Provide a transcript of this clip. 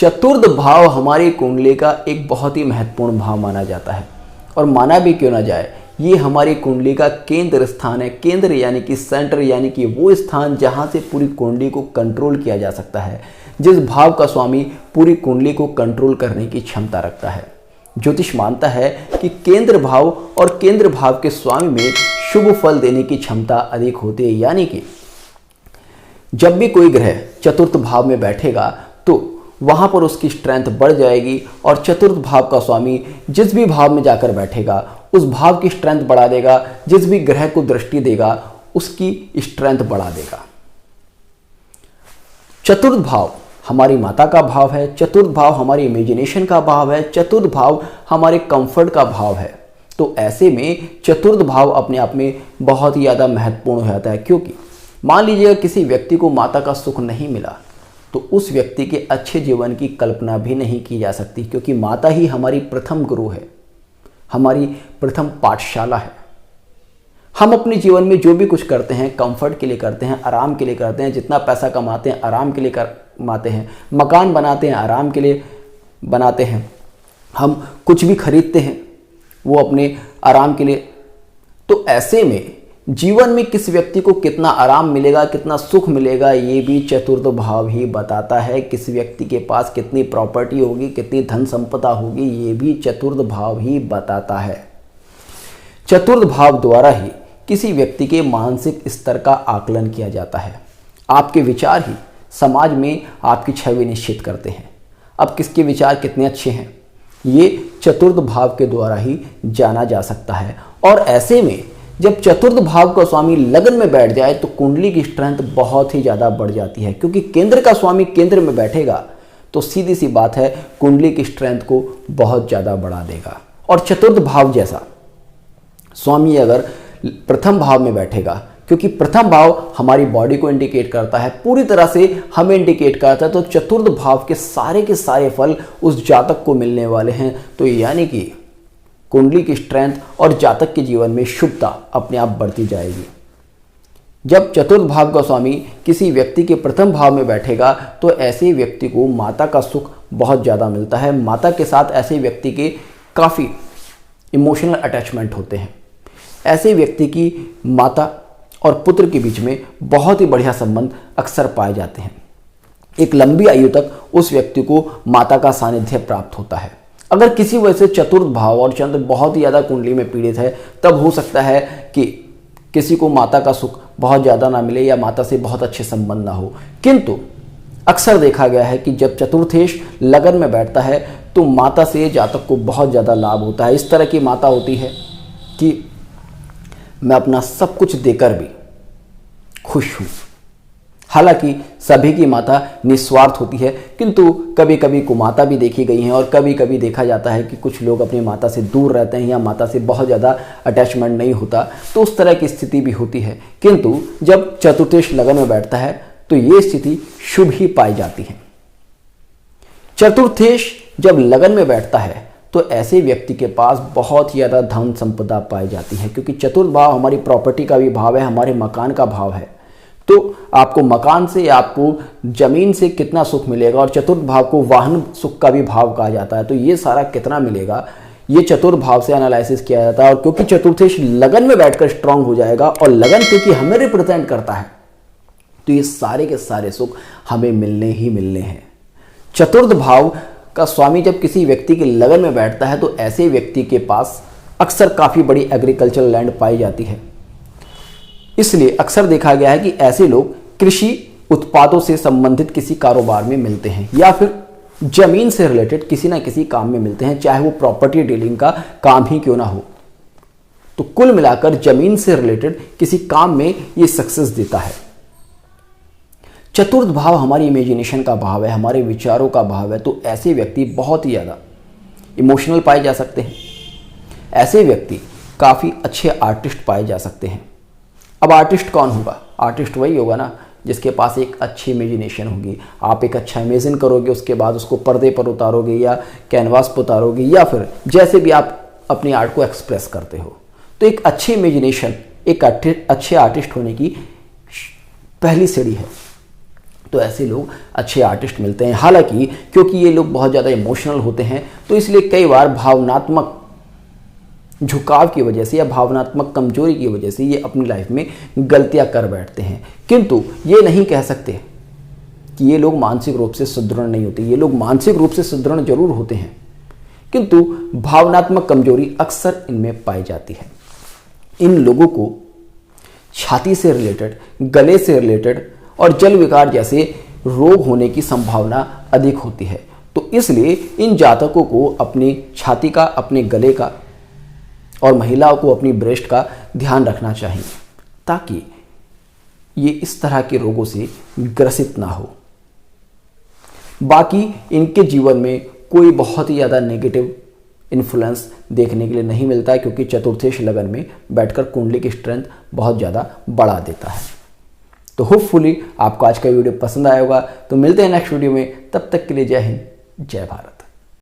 चतुर्थ भाव हमारी कुंडली का एक बहुत ही महत्वपूर्ण भाव माना जाता है, और माना भी क्यों ना जाए, ये हमारी कुंडली का केंद्र स्थान है। केंद्र यानी कि सेंटर, यानी कि वो स्थान जहाँ से पूरी कुंडली को कंट्रोल किया जा सकता है, जिस भाव का स्वामी पूरी कुंडली को कंट्रोल करने की क्षमता रखता है। ज्योतिष मानता है कि केंद्र भाव और केंद्र भाव के स्वामी में शुभ फल देने की क्षमता अधिक होती है, यानी कि जब भी कोई ग्रह चतुर्थ भाव में बैठेगा तो वहां पर उसकी स्ट्रेंथ बढ़ जाएगी, और चतुर्थ भाव का स्वामी जिस भी भाव में जाकर बैठेगा उस भाव की स्ट्रेंथ बढ़ा देगा, जिस भी ग्रह को दृष्टि देगा उसकी स्ट्रेंथ बढ़ा देगा। चतुर्थ भाव हमारी माता का भाव है, चतुर्थ भाव हमारी इमेजिनेशन का भाव है, चतुर्थ भाव हमारे कंफर्ट का भाव है। तो ऐसे में चतुर्थ भाव अपने आप में बहुत ही ज़्यादा महत्वपूर्ण हो जाता है, क्योंकि मान लीजिएगा किसी व्यक्ति को माता का सुख नहीं मिला तो उस व्यक्ति के अच्छे जीवन की कल्पना भी नहीं की जा सकती, क्योंकि माता ही हमारी प्रथम गुरु है, हमारी प्रथम पाठशाला है। हम अपने जीवन में जो भी कुछ करते हैं कंफर्ट के लिए करते हैं, आराम के लिए करते हैं। जितना पैसा कमाते हैं आराम के लिए कमाते हैं, मकान बनाते हैं आराम के लिए बनाते हैं, हम कुछ भी खरीदते हैं वो अपने आराम के लिए। तो ऐसे में जीवन में किस व्यक्ति को कितना आराम मिलेगा, कितना सुख मिलेगा, ये भी चतुर्थ भाव ही बताता है। किस व्यक्ति के पास कितनी प्रॉपर्टी होगी, कितनी धन संपदा होगी, ये भी चतुर्थ भाव ही बताता है। चतुर्थ भाव द्वारा ही किसी व्यक्ति के मानसिक स्तर का आकलन किया जाता है। आपके विचार ही समाज में आपकी छवि निश्चित करते हैं। अब किसके विचार कितने अच्छे हैं ये चतुर्थ भाव के द्वारा ही जाना जा सकता है। और ऐसे में जब चतुर्थ भाव का स्वामी लगन में बैठ जाए तो कुंडली की स्ट्रेंथ बहुत ही ज़्यादा बढ़ जाती है, क्योंकि केंद्र का स्वामी केंद्र में बैठेगा तो सीधी सी बात है कुंडली की स्ट्रेंथ को बहुत ज़्यादा बढ़ा देगा। और चतुर्थ भाव जैसा स्वामी अगर प्रथम भाव में बैठेगा, क्योंकि प्रथम भाव हमारी बॉडी को इंडिकेट करता है, पूरी तरह से हमें इंडिकेट करता है, तो चतुर्थ भाव के सारे फल उस जातक को मिलने वाले हैं। तो यानी कि कुंडली की स्ट्रेंथ और जातक के जीवन में शुभता अपने आप बढ़ती जाएगी। जब चतुर्थ भाव का स्वामी किसी व्यक्ति के प्रथम भाव में बैठेगा तो ऐसे व्यक्ति को माता का सुख बहुत ज़्यादा मिलता है। माता के साथ ऐसे व्यक्ति के काफ़ी इमोशनल अटैचमेंट होते हैं। ऐसे व्यक्ति की माता और पुत्र के बीच में बहुत ही बढ़िया संबंध अक्सर पाए जाते हैं। एक लंबी आयु तक उस व्यक्ति को माता का सानिध्य प्राप्त होता है। अगर किसी वजह से चतुर्थ भाव और चंद्र बहुत ही ज़्यादा कुंडली में पीड़ित है, तब हो सकता है कि किसी को माता का सुख बहुत ज़्यादा ना मिले या माता से बहुत अच्छे संबंध ना हो। किंतु अक्सर देखा गया है कि जब चतुर्थेश लगन में बैठता है तो माता से जातक को बहुत ज़्यादा लाभ होता है। इस तरह की माता होती है कि मैं अपना सब कुछ देकर भी खुश हूँ। हालांकि सभी की माता निस्वार्थ होती है, किंतु कभी कभी कुमाता भी देखी गई हैं, और कभी कभी देखा जाता है कि कुछ लोग अपनी माता से दूर रहते हैं या माता से बहुत ज़्यादा अटैचमेंट नहीं होता, तो उस तरह की स्थिति भी होती है। किंतु जब चतुर्थेश लगन में बैठता है तो ये स्थिति शुभ ही पाई जाती है। चतुर्थेश जब लगन में बैठता है तो ऐसे व्यक्ति के पास बहुत ही ज़्यादा धन संपदा पाई जाती है, क्योंकि चतुर्थ भाव हमारी प्रॉपर्टी का भी भाव है, हमारे मकान का भाव है। तो आपको मकान से या आपको जमीन से कितना सुख मिलेगा, और चतुर्थ भाव को वाहन सुख का भी भाव कहा जाता है। तो ये सारा कितना मिलेगा ये चतुर्थ भाव से एनालिसिस किया जाता है। और क्योंकि चतुर्थेश लगन में बैठकर स्ट्रांग हो जाएगा, और लगन क्योंकि हमें रिप्रेजेंट करता है, तो ये सारे के सारे सुख हमें मिलने ही मिलने हैं। चतुर्थ भाव का स्वामी जब किसी व्यक्ति के लगन में बैठता है तो ऐसे व्यक्ति के पास अक्सर काफ़ी बड़ी एग्रीकल्चरल लैंड पाई जाती है। इसलिए अक्सर देखा गया है कि ऐसे लोग कृषि उत्पादों से संबंधित किसी कारोबार में मिलते हैं, या फिर जमीन से रिलेटेड किसी ना किसी काम में मिलते हैं, चाहे वो प्रॉपर्टी डीलिंग का काम ही क्यों ना हो। तो कुल मिलाकर जमीन से रिलेटेड किसी काम में ये सक्सेस देता है। चतुर्थ भाव हमारी इमेजिनेशन का भाव है, हमारे विचारों का भाव है। तो ऐसे व्यक्ति बहुत ही ज़्यादा इमोशनल पाए जा सकते हैं। ऐसे व्यक्ति काफ़ी अच्छे आर्टिस्ट पाए जा सकते हैं। अब आर्टिस्ट कौन होगा? आर्टिस्ट वही होगा ना जिसके पास एक अच्छी इमेजिनेशन होगी। आप एक अच्छा इमेजिन करोगे, उसके बाद उसको पर्दे पर उतारोगे या कैनवास पर उतारोगे, या फिर जैसे भी आप अपनी आर्ट को एक्सप्रेस करते हो। तो एक अच्छी इमेजिनेशन एक अच्छे आर्टिस्ट होने की पहली सीढ़ी है। तो ऐसे लोग अच्छे आर्टिस्ट मिलते हैं। हालांकि क्योंकि ये लोग बहुत ज़्यादा इमोशनल होते हैं तो इसलिए कई बार भावनात्मक झुकाव की वजह से या भावनात्मक कमजोरी की वजह से ये अपनी लाइफ में गलतियां कर बैठते हैं। किंतु ये नहीं कह सकते कि ये लोग मानसिक रूप से सुदृढ़ नहीं होते। ये लोग मानसिक रूप से सुदृढ़ जरूर होते हैं, किंतु भावनात्मक कमजोरी अक्सर इनमें पाई जाती है। इन लोगों को छाती से रिलेटेड, गले से रिलेटेड और जल विकार जैसे रोग होने की संभावना अधिक होती है। तो इसलिए इन जातकों को अपनी छाती का, अपने गले का और महिलाओं को अपनी ब्रेस्ट का ध्यान रखना चाहिए ताकि ये इस तरह के रोगों से ग्रसित ना हो। बाकी इनके जीवन में कोई बहुत ही ज़्यादा नेगेटिव इन्फ्लुएंस देखने के लिए नहीं मिलता है, क्योंकि चतुर्थेश लगन में बैठकर कुंडली की स्ट्रेंथ बहुत ज़्यादा बढ़ा देता है। तो होपफुली आपको आज का वीडियो पसंद आया होगा। तो मिलते हैं नेक्स्ट वीडियो में, तब तक के लिए जय हिंद, जय भारत।